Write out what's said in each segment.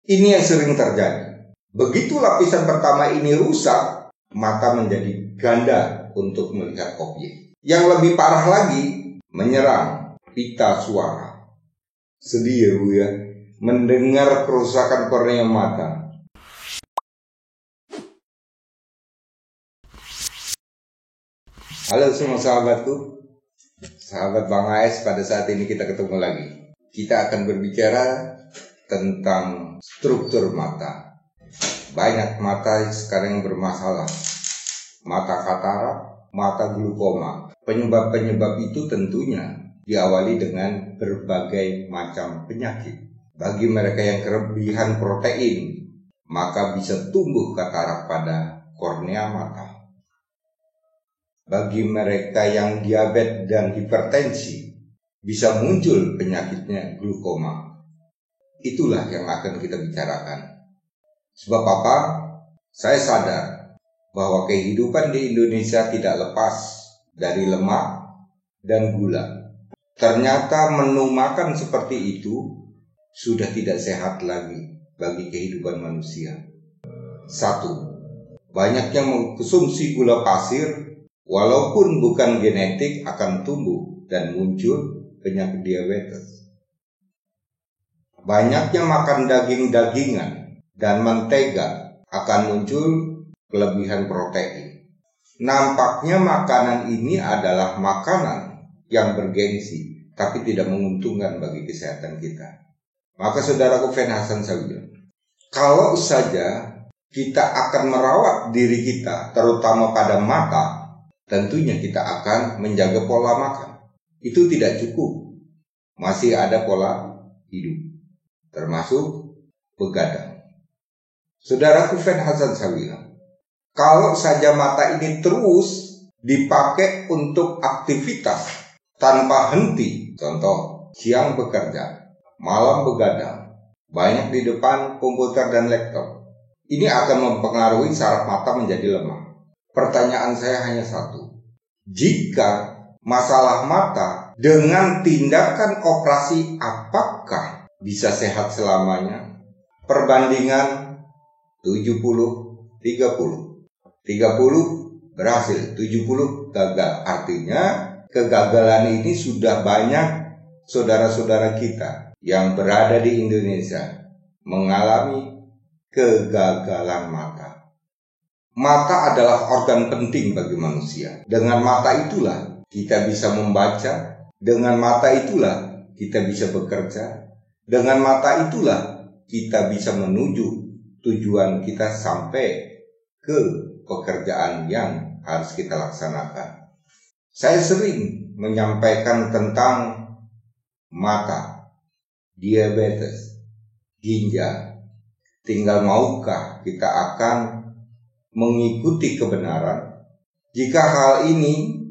Ini yang sering terjadi. Begitu lapisan pertama ini rusak, mata menjadi ganda untuk melihat objek. Yang lebih parah lagi, menyerang pita suara. Sedih ya Bu ya, mendengar kerusakan kornea mata. Halo semua sahabatku, sahabat Bang AS, pada saat ini kita ketemu lagi. Kita akan berbicara tentang struktur mata. Banyak mata sekarang yang bermasalah. Mata katarak, mata glaukoma. Penyebab-penyebab itu tentunya diawali dengan berbagai macam penyakit. Bagi mereka yang kelebihan protein, maka bisa tumbuh katarak pada kornea mata. Bagi mereka yang diabetes dan hipertensi, bisa muncul penyakitnya glaukoma. Itulah yang akan kita bicarakan. Sebab apa? Saya sadar bahwa kehidupan di Indonesia tidak lepas dari lemak dan gula. Ternyata menu makan seperti itu sudah tidak sehat lagi bagi kehidupan manusia. 1. Banyak yang mengkonsumsi gula pasir, walaupun bukan genetik, akan tumbuh dan muncul penyakit diabetes. Banyaknya makan daging-dagingan dan mentega akan muncul kelebihan protein. Nampaknya makanan ini adalah makanan yang bergengsi, tapi tidak menguntungkan bagi kesehatan kita. Maka saudaraku Fen Hasan saya bilang, kalau saja kita akan merawat diri kita, terutama pada mata, tentunya kita akan menjaga pola makan. Itu tidak cukup. Masih ada pola hidup, termasuk begadang. Saudaraku Fen Hasan saya bilang, kalau saja mata ini terus dipakai untuk aktivitas tanpa henti, contoh siang bekerja, malam begadang, banyak di depan komputer dan laptop, ini akan mempengaruhi saraf mata menjadi lemah. Pertanyaan saya hanya satu, jika masalah mata dengan tindakan operasi apakah bisa sehat selamanya? Perbandingan 70-30. 30 berhasil, 70 gagal. Artinya kegagalan ini sudah banyak saudara-saudara kita yang berada di Indonesia mengalami kegagalan mata. Mata adalah organ penting bagi manusia. Dengan mata itulah kita bisa membaca, dengan mata itulah kita bisa bekerja, dengan mata itulah kita bisa menuju tujuan kita sampai ke pekerjaan yang harus kita laksanakan. Saya sering menyampaikan tentang mata, diabetes, ginjal. Tinggal maukah kita akan mengikuti kebenaran? Jika hal ini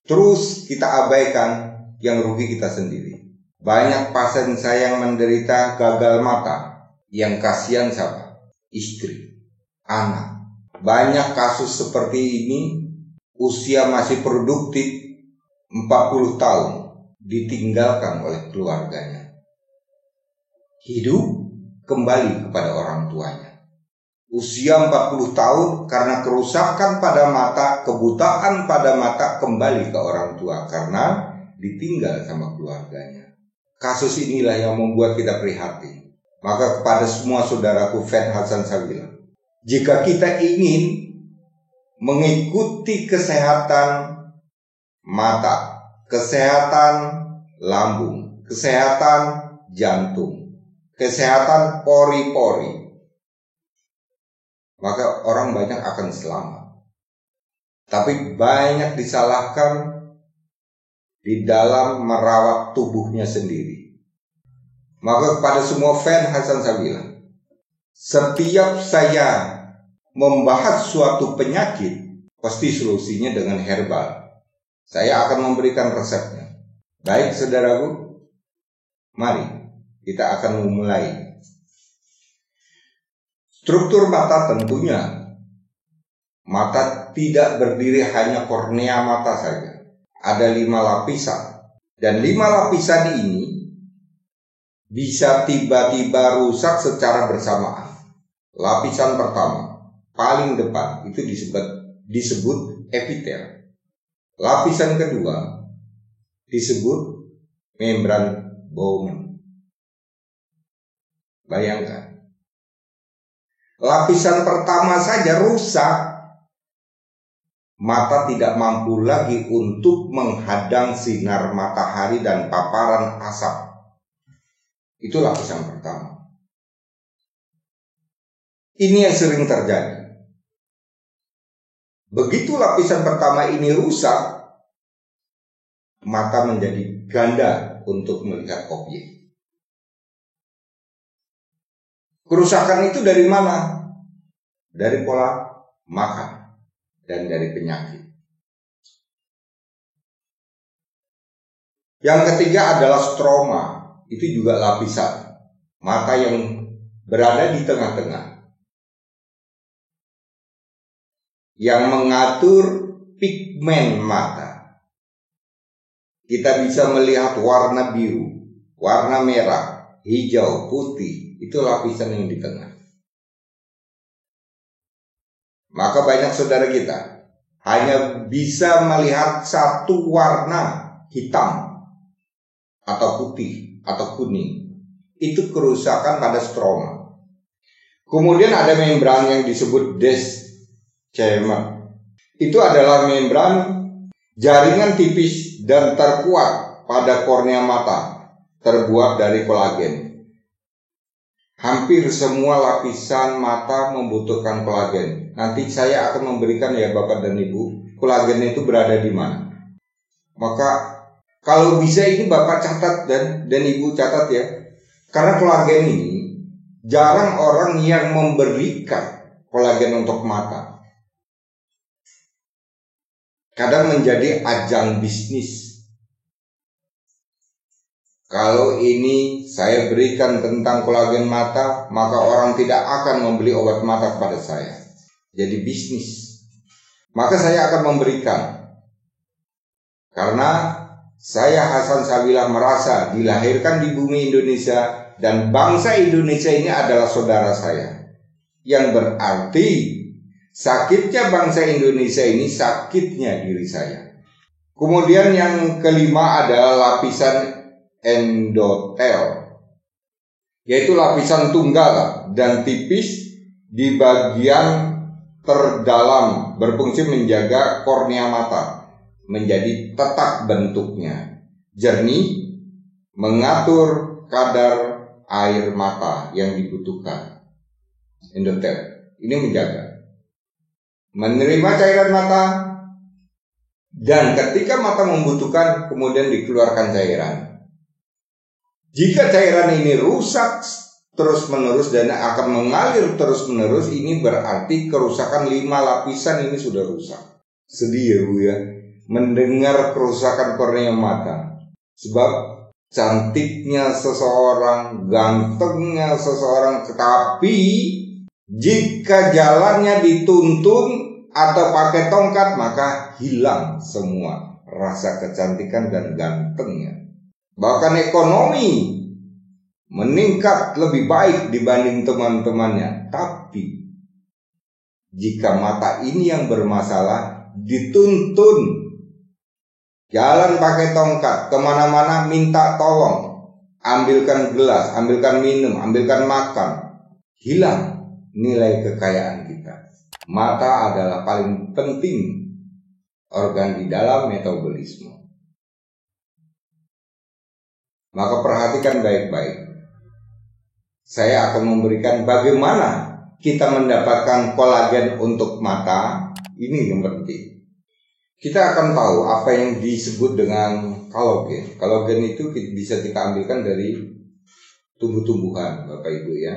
terus kita abaikan, yang rugi kita sendiri. Banyak pasien saya yang menderita gagal mata. Yang kasihan siapa? Istri, anak. Banyak kasus seperti ini, usia masih produktif 40 tahun, ditinggalkan oleh keluarganya. Hidup kembali kepada orang tuanya. Usia 40 tahun karena kerusakan pada mata, kebutaan pada mata, kembali ke orang tua karena ditinggal sama keluarganya. Kasus inilah yang membuat kita prihatin. Maka kepada semua saudaraku Fen Hasan saya bilang, jika kita ingin mengikuti kesehatan mata, kesehatan lambung, kesehatan jantung, kesehatan pori-pori, maka orang banyak akan selamat. Tapi banyak disalahkan di dalam merawat tubuhnya sendiri. Maka kepada semua Fen Hasan saya bilang, setiap saya membahas suatu penyakit, pasti solusinya dengan herbal. Saya akan memberikan resepnya. Baik saudaraku, mari kita akan memulai. Struktur mata tentunya, mata tidak berdiri hanya kornea mata saja. Ada 5 lapisan. Dan 5 lapisan ini bisa tiba-tiba rusak secara bersamaan. Lapisan pertama, paling depan, itu disebut epitel. Lapisan kedua disebut membran Bowman. Bayangkan, lapisan pertama saja rusak, mata tidak mampu lagi untuk menghadang sinar matahari dan paparan asap. Itu lapisan pertama. Ini yang sering terjadi. Begitu lapisan pertama ini rusak, mata menjadi ganda untuk melihat objek. Kerusakan itu dari mana? Dari pola makan dan dari penyakit. Yang ketiga adalah stroma. Itu juga lapisan mata yang berada di tengah-tengah, yang mengatur pigmen mata. Kita bisa melihat warna biru, warna merah, hijau, putih. Itu lapisan yang di tengah. Maka banyak saudara kita hanya bisa melihat satu warna, hitam atau putih atau kuning. Itu kerusakan pada stroma. Kemudian ada membran yang disebut Descemer. Itu adalah membran jaringan tipis dan terkuat pada kornea mata, terbuat dari kolagen. Hampir semua lapisan mata membutuhkan kolagen. Nanti saya akan memberikan ya Bapak dan Ibu, kolagen itu berada di mana. Maka kalau bisa ini Bapak catat dan Ibu catat ya. Karena kolagen ini jarang orang yang memberikan kolagen untuk mata. Kadang menjadi ajang bisnis. Kalau ini saya berikan tentang kolagen mata, maka orang tidak akan membeli obat mata kepada saya. Jadi bisnis. Maka saya akan memberikan. Karena saya Hasan Sabilah merasa dilahirkan di bumi Indonesia dan bangsa Indonesia ini adalah saudara saya. Yang berarti sakitnya bangsa Indonesia ini sakitnya diri saya. Kemudian yang kelima adalah lapisan endotel, yaitu lapisan tunggal dan tipis di bagian terdalam, berfungsi menjaga kornea mata menjadi tetap bentuknya, jernih, mengatur kadar air mata yang dibutuhkan. Endotel ini menjaga, menerima cairan mata, dan ketika mata membutuhkan kemudian dikeluarkan cairan. Jika cairan ini rusak terus-menerus dan akan mengalir terus-menerus, ini berarti kerusakan 5 lapisan ini sudah rusak. Sedih ya Bu ya, mendengar kerusakan kornea mata. Sebab cantiknya seseorang, gantengnya seseorang, tetapi jika jalannya dituntun atau pakai tongkat, maka hilang semua rasa kecantikan dan gantengnya. Bahkan ekonomi meningkat lebih baik dibanding teman-temannya. Tapi jika mata ini yang bermasalah, dituntun jalan pakai tongkat, kemana-mana minta tolong, ambilkan gelas, ambilkan minum, ambilkan makan, hilang nilai kekayaan kita. Mata adalah paling penting organ di dalam metabolisme. Maka perhatikan baik-baik. Saya akan memberikan bagaimana kita mendapatkan kolagen untuk mata. Ini yang penting. Kita akan tahu apa yang disebut dengan kolagen. Kolagen itu bisa kita ambilkan dari tumbuh-tumbuhan, Bapak Ibu ya.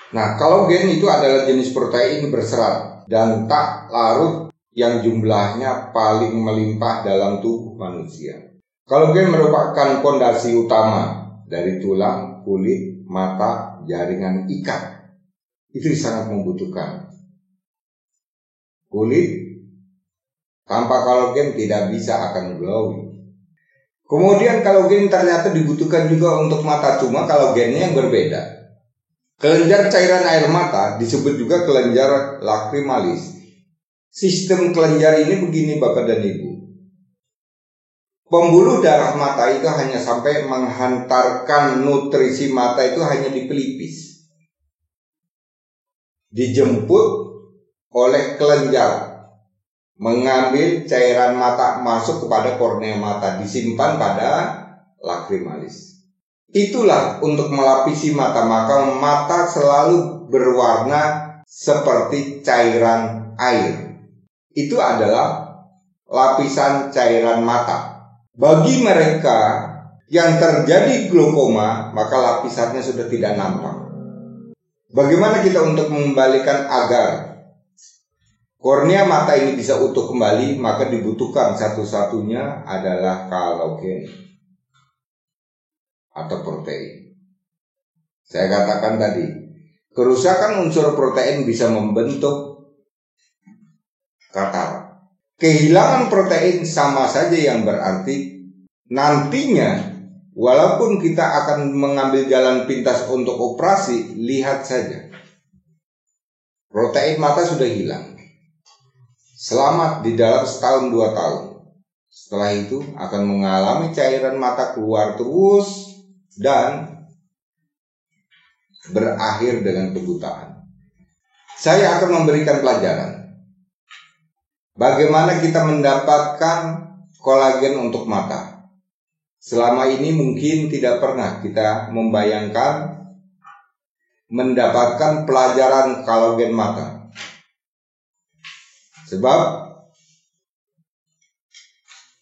Nah, kolagen itu adalah jenis protein berserat dan tak larut yang jumlahnya paling melimpah dalam tubuh manusia. Kolagen merupakan fondasi utama dari tulang, kulit, mata, jaringan ikat. Itu sangat membutuhkan. Kulit tanpa kolagen tidak bisa akan glowing. Kemudian kalagen ternyata dibutuhkan juga untuk mata, cuma kalagennya yang berbeda. Kelenjar cairan air mata disebut juga kelenjar lacrimalis. Sistem kelenjar ini begini Bapak dan Ibu. Pembuluh darah mata itu hanya sampai menghantarkan nutrisi mata itu hanya di pelipis. Dijemput oleh kelenjar, mengambil cairan mata masuk kepada kornea mata, disimpan pada lacrimalis. Itulah untuk melapisi mata, maka mata selalu berwarna seperti cairan air. Itu adalah lapisan cairan mata. Bagi mereka yang terjadi glaukoma, maka lapisannya sudah tidak nampak. Bagaimana kita untuk mengembalikan agar kornea mata ini bisa utuh kembali? Maka dibutuhkan satu-satunya adalah kolagen atau protein. Saya katakan tadi, kerusakan unsur protein bisa membentuk katarak. Kehilangan protein sama saja yang berarti nantinya walaupun kita akan mengambil jalan pintas untuk operasi, lihat saja, protein mata sudah hilang. Selamat di dalam setahun 2 tahun. Setelah itu akan mengalami cairan mata keluar terus dan berakhir dengan kebutaan. Saya akan memberikan pelajaran bagaimana kita mendapatkan kolagen untuk mata. Selama ini mungkin tidak pernah kita membayangkan mendapatkan pelajaran kolagen mata, sebab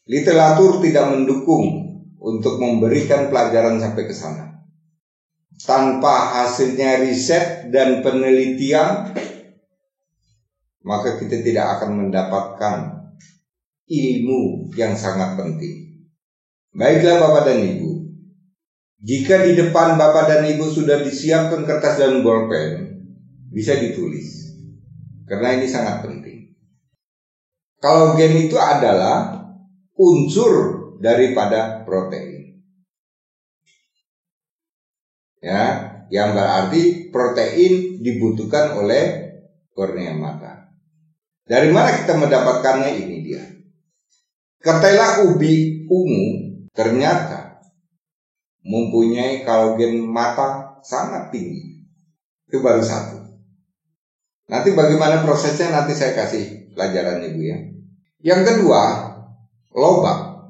literatur tidak mendukung untuk memberikan pelajaran sampai ke sana. Tanpa hasilnya riset dan penelitian, maka kita tidak akan mendapatkan ilmu yang sangat penting. Baiklah Bapak dan Ibu, jika di depan Bapak dan Ibu sudah disiapkan kertas dan bolpen, bisa ditulis, karena ini sangat penting. Kolagen itu adalah unsur daripada protein, ya, yang berarti protein dibutuhkan oleh kornea mata. Dari mana kita mendapatkannya? Ini dia. Ketela ubi ungu ternyata mempunyai kolagen mata sangat tinggi. Itu baru satu. Nanti bagaimana prosesnya nanti saya kasih pelajarannya Bu ya. Yang kedua, lobak.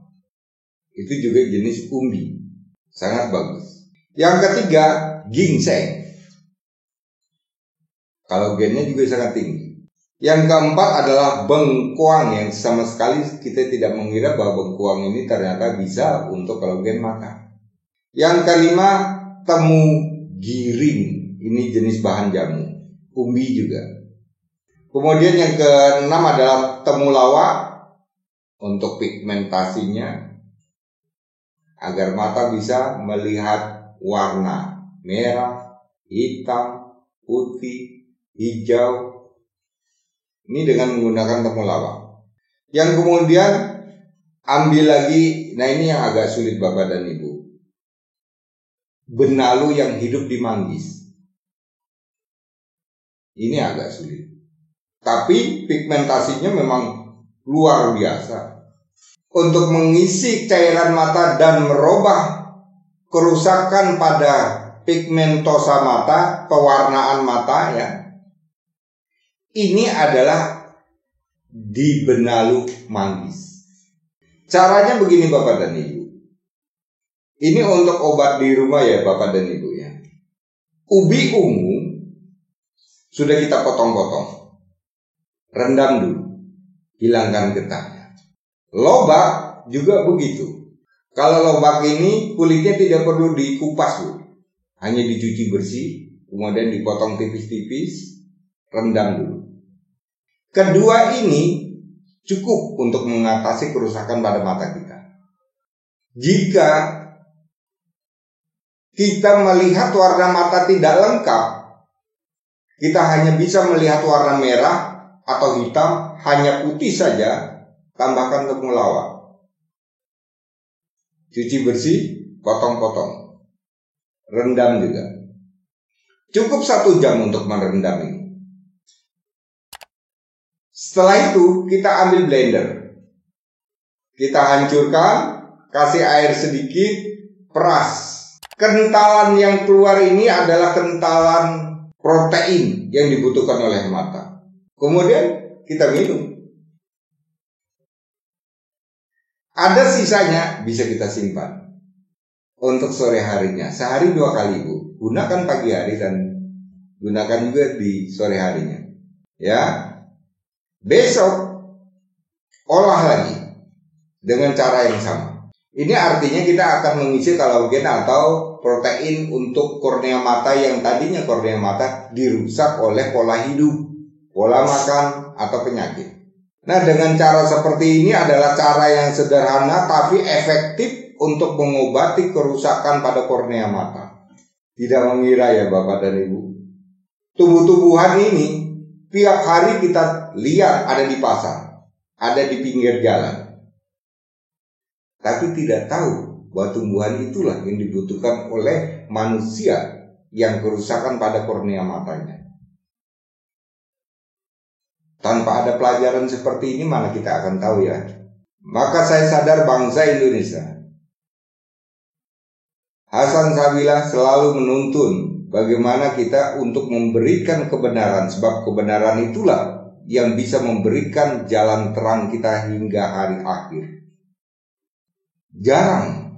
Itu juga jenis umbi, sangat bagus. Yang ketiga, ginseng. Kolagennya juga sangat tinggi. Yang keempat adalah bengkoang, yang sama sekali kita tidak mengira bahwa bengkoang ini ternyata bisa untuk kolagen mata. Yang kelima, temu giring. Ini jenis bahan jamu, umbi juga. Kemudian yang keenam adalah temulawak untuk pigmentasinya, agar mata bisa melihat warna merah, hitam, putih, hijau. Ini dengan menggunakan temulawak. Yang kemudian ambil lagi, nah ini yang agak sulit Bapak dan Ibu, benalu yang hidup di manggis. Ini agak sulit, tapi pigmentasinya memang luar biasa untuk mengisi cairan mata dan merubah kerusakan pada pigmentosa mata, pewarnaan mata ya. Ini adalah di benalu manggis. Caranya begini Bapak dan Ibu. Ini untuk obat di rumah ya Bapak dan Ibu ya. Ubi ungu sudah kita potong-potong, rendam dulu, hilangkan getahnya. Lobak juga begitu. Kalau lobak ini kulitnya tidak perlu dikupas Bu, hanya dicuci bersih, kemudian dipotong tipis-tipis, rendam dulu. Kedua ini cukup untuk mengatasi kerusakan pada mata kita. Jika kita melihat warna mata tidak lengkap, kita hanya bisa melihat warna merah atau hitam, hanya putih saja, tambahkan temulawak. cuci bersih, potong-potong, rendam juga. Cukup 1 jam untuk merendam ini. Setelah itu kita ambil blender, kita hancurkan, kasih air sedikit, peras. Kentalan yang keluar ini adalah kentalan protein yang dibutuhkan oleh mata. Kemudian kita minum. Ada sisanya bisa kita simpan untuk sore harinya. Sehari 2 kali, Bu. Gunakan pagi hari dan gunakan juga di sore harinya. Ya. Besok olah lagi dengan cara yang sama. Ini artinya kita akan mengisi kolagen atau protein untuk kornea mata yang tadinya kornea mata dirusak oleh pola hidup, pola makan atau penyakit. Nah, dengan cara seperti ini adalah cara yang sederhana tapi efektif untuk mengobati kerusakan pada kornea mata. Tidak mengira ya Bapak dan Ibu, tumbuh-tumbuhan ini tiap hari kita lihat ada di pasar, ada di pinggir jalan. Tapi tidak tahu bahwa tumbuhan itulah yang dibutuhkan oleh manusia yang kerusakan pada kornea matanya. Tanpa ada pelajaran seperti ini mana kita akan tahu ya. Maka saya sadar bangsa Indonesia, Hasan Sabila selalu menuntun bagaimana kita untuk memberikan kebenaran. Sebab kebenaran itulah yang bisa memberikan jalan terang kita hingga hari akhir. Jarang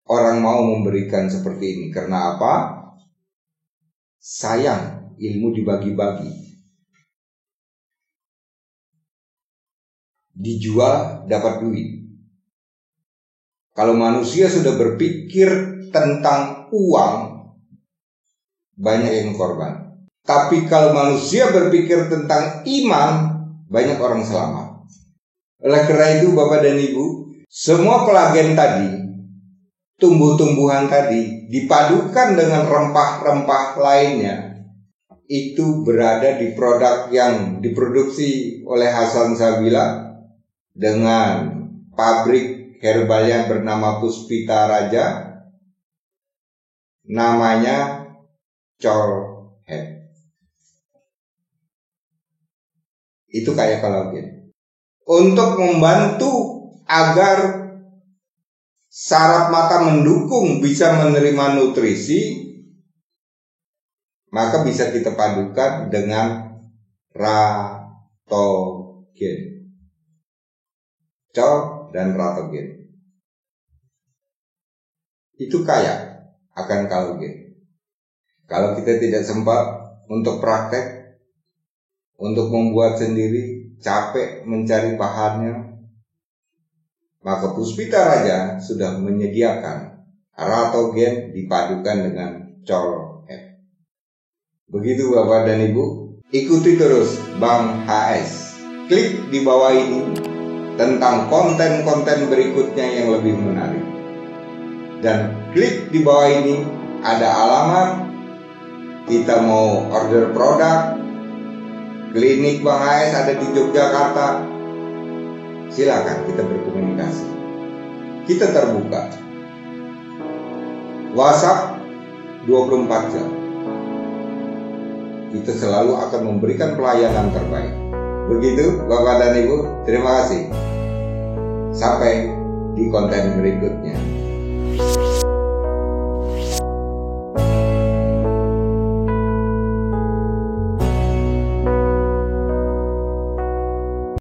orang mau memberikan seperti ini. Karena apa? Sayang ilmu dibagi-bagi, dijual dapat duit. Kalau manusia sudah berpikir tentang uang, banyak yang korban. Tapi kalau manusia berpikir tentang iman, banyak orang selamat. Oleh karena itu Bapak dan Ibu, semua kolagen tadi, tumbuh-tumbuhan tadi, dipadukan dengan rempah-rempah lainnya, itu berada di produk yang diproduksi oleh Hasan Sabila dengan pabrik herbal yang bernama Puspita Raja, namanya Colhead. Itu kayak kolagen untuk membantu agar saraf mata mendukung bisa menerima nutrisi, maka bisa kita padukan dengan ratogen, col dan ratogen. Itu kaya akan kolagen. Kalau kita tidak sempat untuk praktek, untuk membuat sendiri, capek mencari bahannya, maka Puspita Raja sudah menyediakan ratogen dipadukan dengan Colhead. Begitu Bapak dan Ibu, ikuti terus Bang HS. Klik di bawah ini tentang konten-konten berikutnya yang lebih menarik. Dan klik di bawah ini ada alamat, kita mau order produk, klinik Bang HS ada di Yogyakarta. Silakan kita berkomunikasi. Kita terbuka. WhatsApp 24 jam. Kita selalu akan memberikan pelayanan terbaik. Begitu Bapak dan Ibu, terima kasih. Sampai di konten berikutnya.